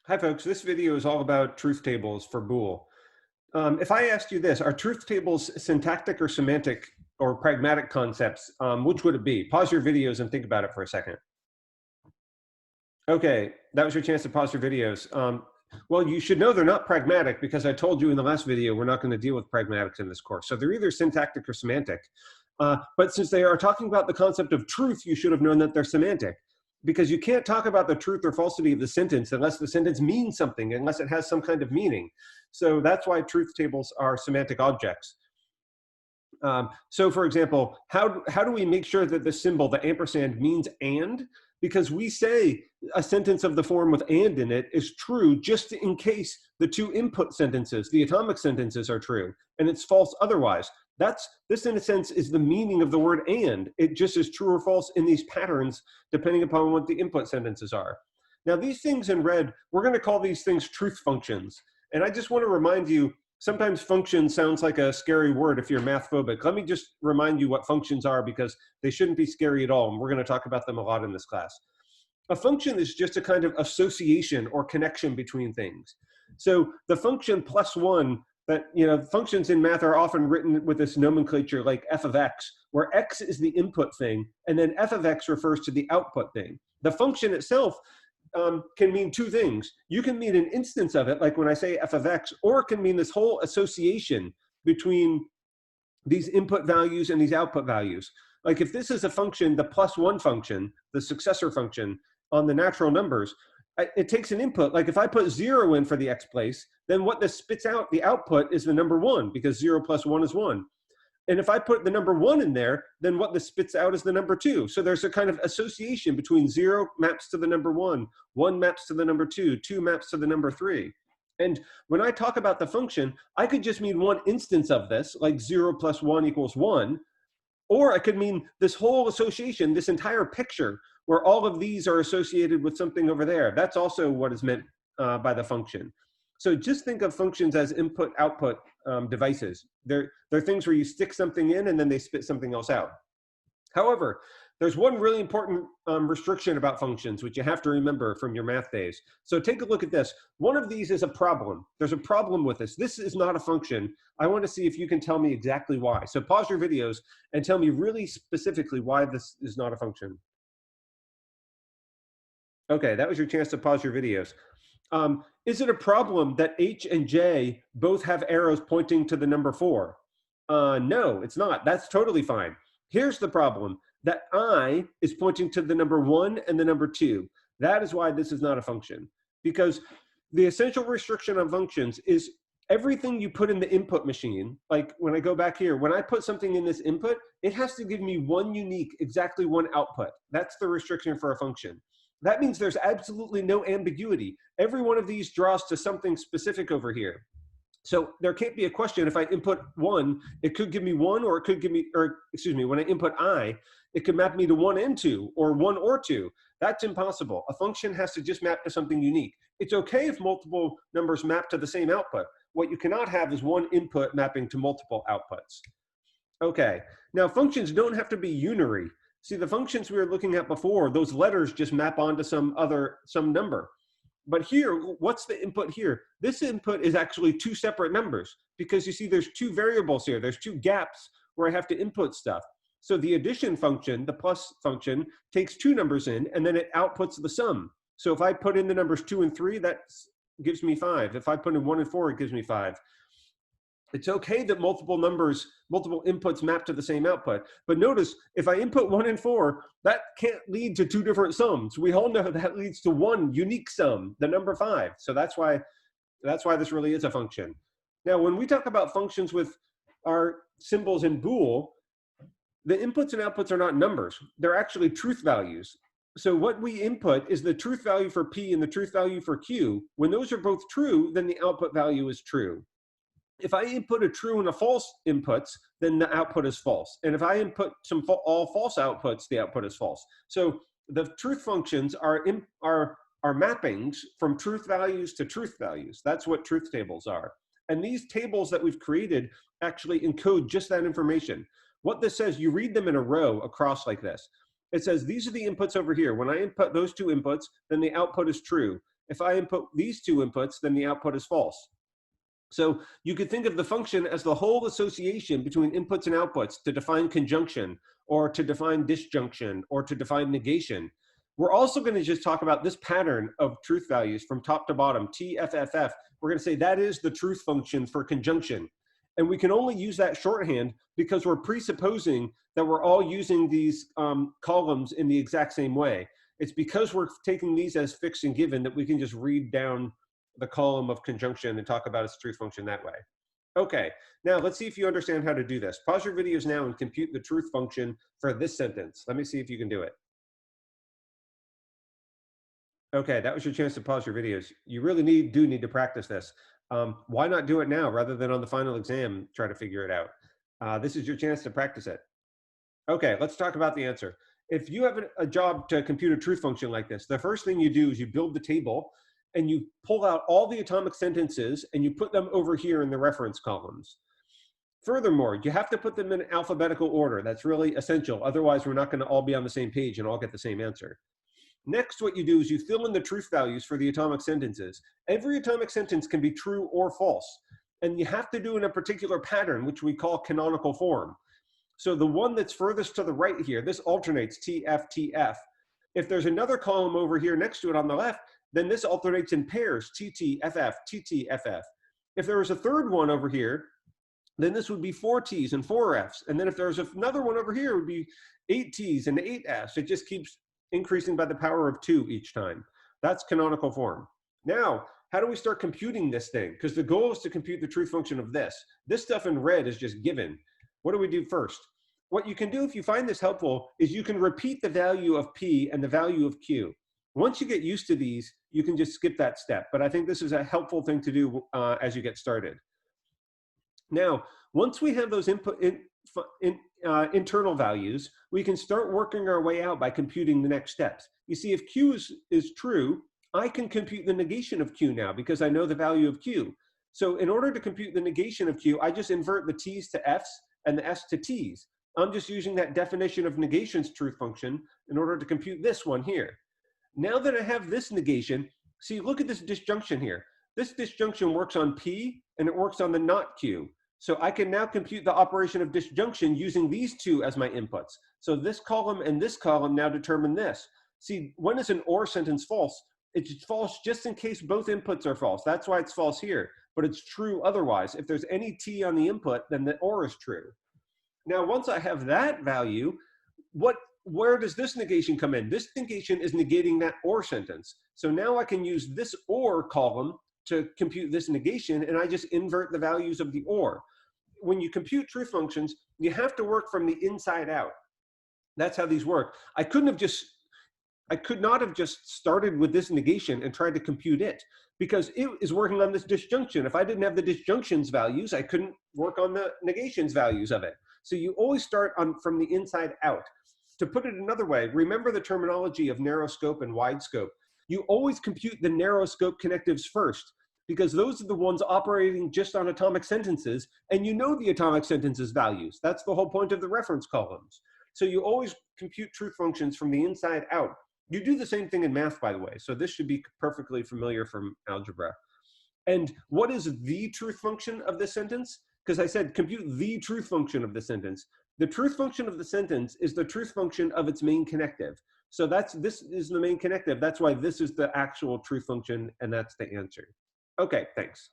Hi folks, this video is all about truth tables for BOOL. If I asked you this, are truth tables syntactic or semantic or pragmatic concepts, which would it be? Pause your videos and think about it for a second. Okay, that was your chance to pause your videos. Well, you should know they're not pragmatic because I told you in the last video we're not going to deal with pragmatics in this course. So they're either syntactic or semantic. But since they are talking about the concept of truth, you should have known that they're semantic, because you can't talk about the truth or falsity of the sentence unless the sentence means something, unless it has some kind of meaning. So that's why truth tables are semantic objects. So for example, how do we make sure that the symbol, the ampersand, means and? Because we say a sentence of the form with and in it is true just in case the two input sentences, the atomic sentences, are true, and it's false otherwise. This in a sense is the meaning of the word and. It just is true or false in these patterns depending upon what the input sentences are. Now these things in red, we're going to call these things truth functions. And I just want to remind you, sometimes function sounds like a scary word if you're math phobic. Let me just remind you what functions are, because they shouldn't be scary at all, and we're going to talk about them a lot in this class. A function is just a kind of association or connection between things. So the function +1, that, functions in math are often written with this nomenclature like f of x, where x is the input thing, and then f of x refers to the output thing. The function itself can mean two things. You can mean an instance of it, like when I say f of x, or it can mean this whole association between these input values and these output values. Like if this is a function, the +1 function, the successor function on the natural numbers, it takes an input. Like if I put 0 in for the x place, then what this spits out, the output, is the number 1, because 0 + 1 is 1. And if I put the number 1 in there, then what this spits out is the number 2. So there's a kind of association between 0 maps to the number 1, 1 maps to the number 2, 2 maps to the number 3. And when I talk about the function, I could just mean one instance of this, like 0 + 1 = 1. Or I could mean this whole association, this entire picture, where all of these are associated with something over there. That's also what is meant by the function. So just think of functions as input-output devices. They're things where you stick something in and then they spit something else out. However, there's one really important restriction about functions, which you have to remember from your math days. So take a look at this. One of these is a problem. There's a problem with this. This is not a function. I want to see if you can tell me exactly why. So pause your videos and tell me really specifically why this is not a function. Okay, that was your chance to pause your videos. Is it a problem that H and J both have arrows pointing to the number 4? No, it's not. That's totally fine. Here's the problem, that I is pointing to the number 1 and the number 2. That is why this is not a function, because the essential restriction on functions is everything you put in the input machine. Like when I go back here, when I put something in this input, it has to give me one unique, exactly one output. That's the restriction for a function. That means there's absolutely no ambiguity. Every one of these draws to something specific over here. So there can't be a question. If I input 1, it could give me 1, or it could give me, or excuse me, when I input I, it could map me to 1 and 2, or 1 or 2. That's impossible. A function has to just map to something unique. It's okay if multiple numbers map to the same output. What you cannot have is one input mapping to multiple outputs. Okay, now functions don't have to be unary. See, the functions we were looking at before, those letters just map onto some number. But here, what's the input here? This input is actually two separate numbers, because you see there's two variables here. There's two gaps where I have to input stuff. So the addition function, the plus function, takes two numbers in, and then it outputs the sum. So if I put in the numbers 2 and 3, that gives me 5. If I put in 1 and 4, it gives me 5. It's okay that multiple inputs map to the same output. But notice, if I input 1 and 4, that can't lead to two different sums. We all know that leads to one unique sum, the number 5. So that's why this really is a function. Now, when we talk about functions with our symbols in BOOL, the inputs and outputs are not numbers. They're actually truth values. So what we input is the truth value for P and the truth value for Q. When those are both true, then the output value is true. If I input a true and a false inputs, then the output is false. And if I input all false outputs, the output is false. So the truth functions are mappings from truth values to truth values. That's what truth tables are. And these tables that we've created actually encode just that information. What this says, you read them in a row across like this. It says, these are the inputs over here. When I input those two inputs, then the output is true. If I input these two inputs, then the output is false. So you could think of the function as the whole association between inputs and outputs to define conjunction, or to define disjunction, or to define negation. We're also going to just talk about this pattern of truth values from top to bottom, TFFF. We're going to say that is the truth function for conjunction. And we can only use that shorthand because we're presupposing that we're all using these columns in the exact same way. It's because we're taking these as fixed and given that we can just read down the column of conjunction and talk about its truth function that way. Okay, now let's see if you understand how to do this. Pause your videos now and compute the truth function for this sentence. Let me see if you can do it. Okay, that was your chance to pause your videos. You really do need to practice this. Why not do it now rather than on the final exam, try to figure it out? This is your chance to practice it. Okay, let's talk about the answer. If you have a job to compute a truth function like this, the first thing you do is you build the table and you pull out all the atomic sentences and you put them over here in the reference columns. Furthermore, you have to put them in alphabetical order. That's really essential. Otherwise, we're not going to all be on the same page and all get the same answer. Next, what you do is you fill in the truth values for the atomic sentences. Every atomic sentence can be true or false. And you have to do it in a particular pattern, which we call canonical form. So the one that's furthest to the right here, this alternates TF, TF. If there's another column over here next to it on the left, then this alternates in pairs, TT, FF, TT, FF. If there was a third one over here, then this would be 4 T's and 4 F's. And then if there's another one over here, it would be 8 T's and 8 F's. It just keeps increasing by the power of 2 each time. That's canonical form. Now, how do we start computing this thing? Because the goal is to compute the truth function of this. This stuff in red is just given. What do we do first? What you can do if you find this helpful is you can repeat the value of P and the value of Q. Once you get used to these, you can just skip that step. But I think this is a helpful thing to do as you get started. Now, once we have those internal values, we can start working our way out by computing the next steps. You see, if Q is true, I can compute the negation of Q now because I know the value of Q. So in order to compute the negation of Q, I just invert the T's to F's and the F's to T's. I'm just using that definition of negation's truth function in order to compute this one here. Now that I have this negation, see, look at this disjunction here. This disjunction works on P and it works on the not Q. So I can now compute the operation of disjunction using these two as my inputs. So this column and this column now determine this. See, when is an or sentence false? It's false just in case both inputs are false. That's why it's false here, but it's true otherwise. If there's any T on the input, then the or is true. Now, once I have that value, where does this negation come in? This negation is negating that or sentence. So now I can use this or column to compute this negation, and I just invert the values of the or. When you compute truth functions, you have to work from the inside out. That's how these work. I could not have just started with this negation and tried to compute it because it is working on this disjunction. If I didn't have the disjunction's values, I couldn't work on the negation's values of it. So you always start from the inside out. To put it another way, remember the terminology of narrow scope and wide scope. You always compute the narrow scope connectives first because those are the ones operating just on atomic sentences, and you know the atomic sentences values. That's the whole point of the reference columns. So you always compute truth functions from the inside out. You do the same thing in math, by the way, so this should be perfectly familiar from algebra. And what is the truth function of this sentence? Because I said compute the truth function of the sentence. The truth function of the sentence is the truth function of its main connective. So this is the main connective. That's why this is the actual truth function, and that's the answer. Okay, thanks.